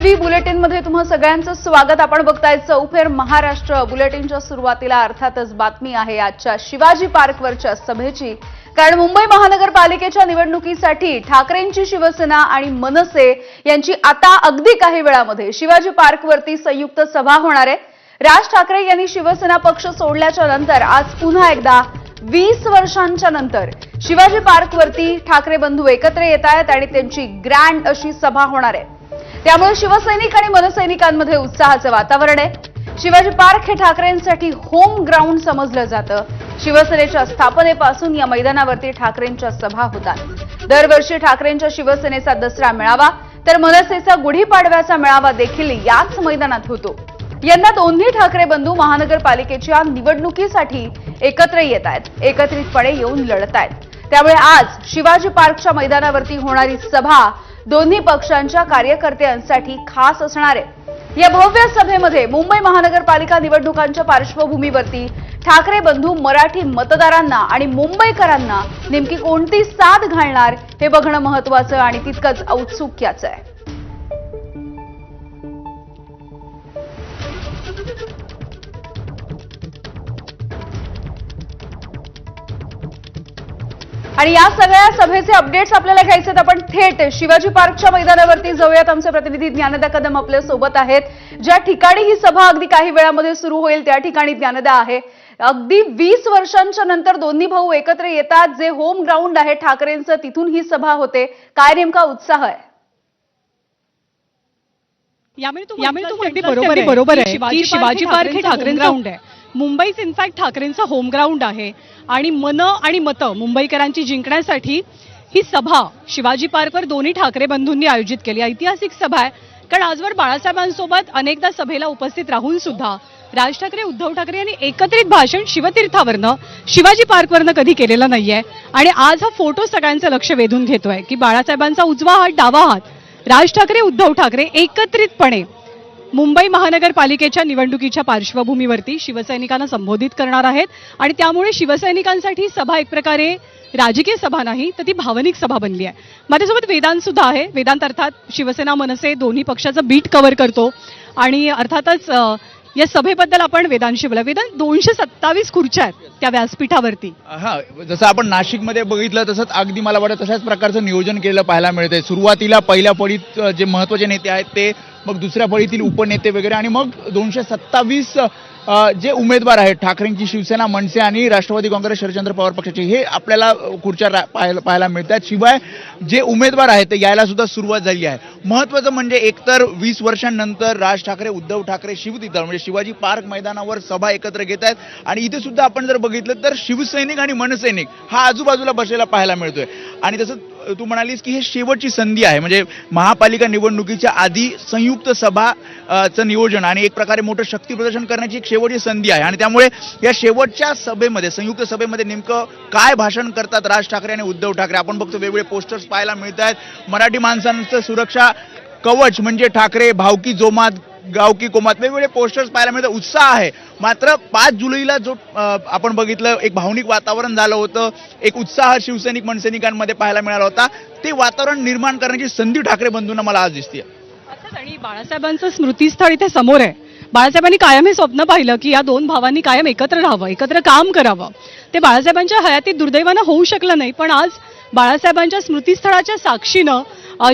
Bulletin मध्ये तुम्हा सगळ्यांचं स्वागत। आपण बघताय चौफेर महाराष्ट्र बुलेटिनच्या सुरुवातीला अर्थातच बातमी आहे आजच्या शिवाजी पार्कवरच्या सभेची। कारण मुंबई महानगरपालिकेच्या निवडणुकीसाठी ठाकरेंची शिवसेना आणि मनसे यांची आता अगदी काही वेळामध्ये शिवाजी पार्कवरती संयुक्त सभा होणार आहे। राज ठाकरे यांनी शिवसेना पक्ष सोडल्याच्या नंतर आज पुन्हा एकदा 20 वर्षांच्या नंतर शिवाजी पार्कवरती ठाकरे बंधू एकत्र येत आहेत आणि त्यांची ग्रँड अशी सभा होणार आहे। त्यामुळे शिवसैनिक आणि मनसैनिकांमध्ये उत्साहाचं वातावरण आहे। शिवाजी पार्क हे ठाकरेंसाठी होम ग्राउंड समजलं जातं। शिवसेनेच्या स्थापनेपासून या मैदानावरती ठाकरेंच्या सभा होतात। दरवर्षी ठाकरेंच्या शिवसेनेचा दसरा मेळावा तर मनसेचा गुढीपाडव्याचा मेळावा देखील याच मैदानात होतो। यंदा दोन्ही ठाकरे बंधू महानगरपालिकेच्या निवडणुकीसाठी एकत्र येत आहेत, एकत्रितपणे येऊन लढत आहेत। त्यामुळे आज शिवाजी पार्कच्या मैदानावरती होणारी सभा दोन्ही पक्षांच्या कार्यकर्त्यांसाठी खास असणार आहे। या भव्य सभेमध्ये मुंबई महानगरपालिका निवडणुकांच्या पार्श्वभूमीवरती ठाकरे बंधू मराठी मतदारांना आणि मुंबईकरांना नेमकी कोणती साथ घालणार हे बघणं महत्त्वाचं आणि तितकंच औत्सुक्याचं आहे। आणि या सगळ्या सभेचे अपडेट्स आपल्याला घ्यायचे आहेत। आपण थेट शिवाजी पार्कच्या मैदानावरती जाऊयात। आमचे प्रतिनिधी ज्ञानदा कदम आपल्या सोबत आहेत। ज्या ठिकाणी ही सभा अगदी काही वेळामध्ये सुरू होईल त्या ठिकाणी ज्ञानदा आहे। अगदी 20 वर्षांच्या नंतर दोन्ही भाऊ एकत्र येतात, जे होम ग्राउंड आहे ठाकरेंचं, तिथून ही सभा होते। काय नेमका उत्साह आहे? यामुळे तू अगदी बरोबर आहे की शिवाजी पार्क हे ठाकरेंचं ग्राउंड आहे। मुंबईच इनफॅक्ट ठाकरेंचं होम ग्राउंड आहे आणि मन आणि मतं मुंबईकरांची जिंकण्यासाठी ही सभा शिवाजी पार्कवर दोन्ही ठाकरे बंधूंनी आयोजित केली। ऐतिहासिक सभा आहे, कारण आजवर बाळासाहेबांसोबत अनेकदा सभेला उपस्थित राहून सुद्धा राज ठाकरे उद्धव ठाकरे यांनी एकत्रित भाषण शिवतीर्थावरनं शिवाजी पार्कवरनं कधी केलेलं नाहीये। आणि आज हा फोटो सगळ्यांचं लक्ष वेधून घेतोय की बाळासाहेबांचा उजवा हात डावा हात राज ठाकरे उद्धव ठाकरे एकत्रितपणे मुंबई महानगरपालिकेच्या निवडणुकीच्या पार्श्वभूमीवरती शिवसैनिकांना संबोधित करणार आहेत। आणि त्यामुळे शिवसैनिकांसाठी सभा एक प्रकारे राजकीय सभा नाही तर ती भावनिक सभा बनली आहे। माझ्यासोबत वेदांत सुद्धा आहे। वेदांत अर्थात शिवसेना मनसे दोन्ही पक्षाचं बीट कव्हर करतो आणि अर्थातच या सभेबद्दल आपण वेदांशी बोला। वेदांत 227 खुर्च्या आहेत त्या व्यासपीठावरती। जसं आपण नाशिकमध्ये बघितलं तसंच अगदी मला वाटतं तशाच प्रकारचं नियोजन केलेलं पाहायला मिळतंय। सुरुवातीला पहिल्या फळीत जे महत्त्वाचे नेते आहेत ते, मग दुसऱ्या फळीतील उपनेते वगैरे, आणि मग 227 जे उमेदवार आहेत ठाकरेंची शिवसेना, मनसे आणि राष्ट्रवादी काँग्रेस शरदचंद्र पवार पक्षाचे, हे आपल्याला खुर्च्या पाहायला मिळतात। शिवाय जे उमेदवार आहेत ते यायला सुद्धा सुरुवात झाली आहे। महत्त्वाचं म्हणजे एकतर 20 वर्षांनंतर राज ठाकरे उद्धव ठाकरे शिवतीर्थावर म्हणजे शिवाजी पार्क मैदानावर सभा एकत्र घेत आहेत। आणि इथे सुद्धा आपण जर बघितलं तर शिवसैनिक आणि मनसैनिक हा आजूबाजूला बसलेला पाहायला मिळतोय। आणि तसंच तू म्हणालीस की हे शेवटची संधी आहे, म्हणजे महापालिका निवडणुकीच्या आधी संयुक्त सभाचं नियोजन आणि एक प्रकारे मोठं शक्ती प्रदर्शन करण्याची एक शेवटची संधी आहे। आणि त्यामुळे या शेवटच्या सभेमध्ये, संयुक्त सभेमध्ये नेमकं काय भाषण करतात राज ठाकरे आणि उद्धव ठाकरे, आपण बघतो वेगवेगळे पोस्टर्स पाहायला मिळत आहेत। मराठी माणसांचं सुरक्षा कवच म्हणजे ठाकरे, भावकी जोमात, गावकी कोमात, वेगवेगळे पोस्टर्स पाहायला मिळतात। उत्साह आहे। मात्र 5 जुलैला जो आपण बघितलं एक भावनिक वातावरण झालं होतं, एक उत्साह शिवसैनिक मनसैनिकांमध्ये पाहायला मिळाला होता, ते वातावरण निर्माण करण्याची संधी ठाकरे बंधूंना मला आज दिसते। आणि बाळासाहेबांचं स्मृतीस्थळ इथे समोर आहे। बाळासाहेबांनी कायम हे स्वप्न पाहिलं की या दोन भावांनी कायम एकत्र राहावं, एकत्र काम करावं। ते बाळासाहेबांच्या हयातीत दुर्दैवानं होऊ शकलं नाही, पण आज बाळासाहेबांच्या स्मृतीस्थळाच्या साक्षीनं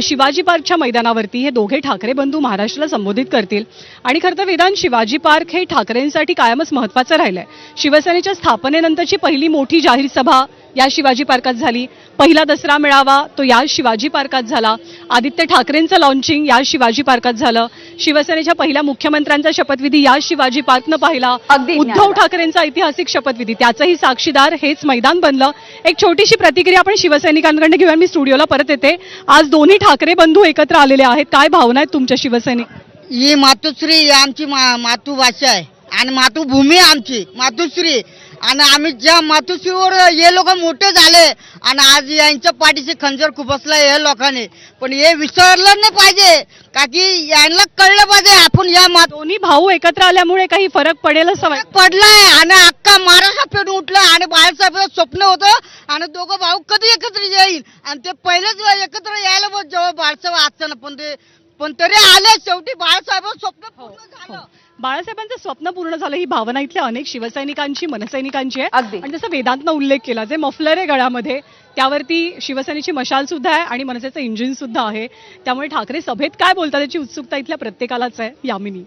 शिवाजी पार्कच्या मैदानावरती हे दोघे ठाकरे बंधू महाराष्ट्राला संबोधित करतील। आणि खरं तर वेदांत, शिवाजी पार्क हे ठाकरेंसाठी कायमच महत्त्वाचं राहिलंय। शिवसेनेच्या स्थापनेनंतरची पहिली मोठी जाहीर सभा या शिवाजी पार्कात झाली। पहिला दसरा मेळावा तो या शिवाजी पार्कात झाला। आदित्य ठाकरेंचं लॉन्चिंग या शिवाजी पार्कात झालं। शिवसेनेच्या पहिल्या मुख्यमंत्र्यांचा शपथविधी या शिवाजी पार्कनं पाहिला। उद्धव ठाकरेंचा ऐतिहासिक शपथविधी, त्याचंही साक्षीदार हेच मैदान बनलं। एक छोटीशी प्रतिक्रिया आपण शिवसैनिकांकडून घेऊया। मी स्टुडिओला परत येते। आज दोन्ही ठाकरे बंधू एकत्र आलेले आहेत, काय भावना आहेत तुमच्या शिवसैनिक? ही मातुश्री आमची मातृभाषा आहे आणि मातृभूमी आमची मातुश्री। आणि आम्ही ज्या मातुश्रीवर हे लोक मोठे झाले आणि आज यांच्या पाठीशी खंजर खुपसलाय हे लोकांनी, पण हे विसरलं नाही पाहिजे का की यांना कळलं पाहिजे आपण या दोन्ही भाऊ एकत्र आल्यामुळे काही फरक पडेल असं पडलाय। आणि अख्खा महाराष्ट्र पेटून उठला आणि बाळासाहेबांचं स्वप्न होतं आणि दोघं भाऊ कधी एकत्र येईल आणि ते पहिलेच एकत्र यायला जेव्हा बाळासाहेब असताना, पण ते पण तरी आले शेवटी बाळासाहेब स्वप्न पूर्ण झालं. बाळासाहेबांचं स्वप्न पूर्ण झालं ही भावना इथल्या अनेक शिवसैनिकांची मनसैनिकांची आहे. अगदी. आणि जसं वेदांतनं उल्लेख केला, जे मफलर आहे गळ्यामध्ये त्यावरती शिवसेनेची मशाल सुद्धा आहे आणि मनसेचं इंजिन सुद्धा आहे. त्यामुळे ठाकरे सभेत काय बोलतात याची उत्सुकता इथल्या प्रत्येकालाच आहे. यामिनी.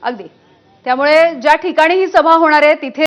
अगदी. त्यामुळे ज्या ठिकाणी ही सभा होणार आहे तिथे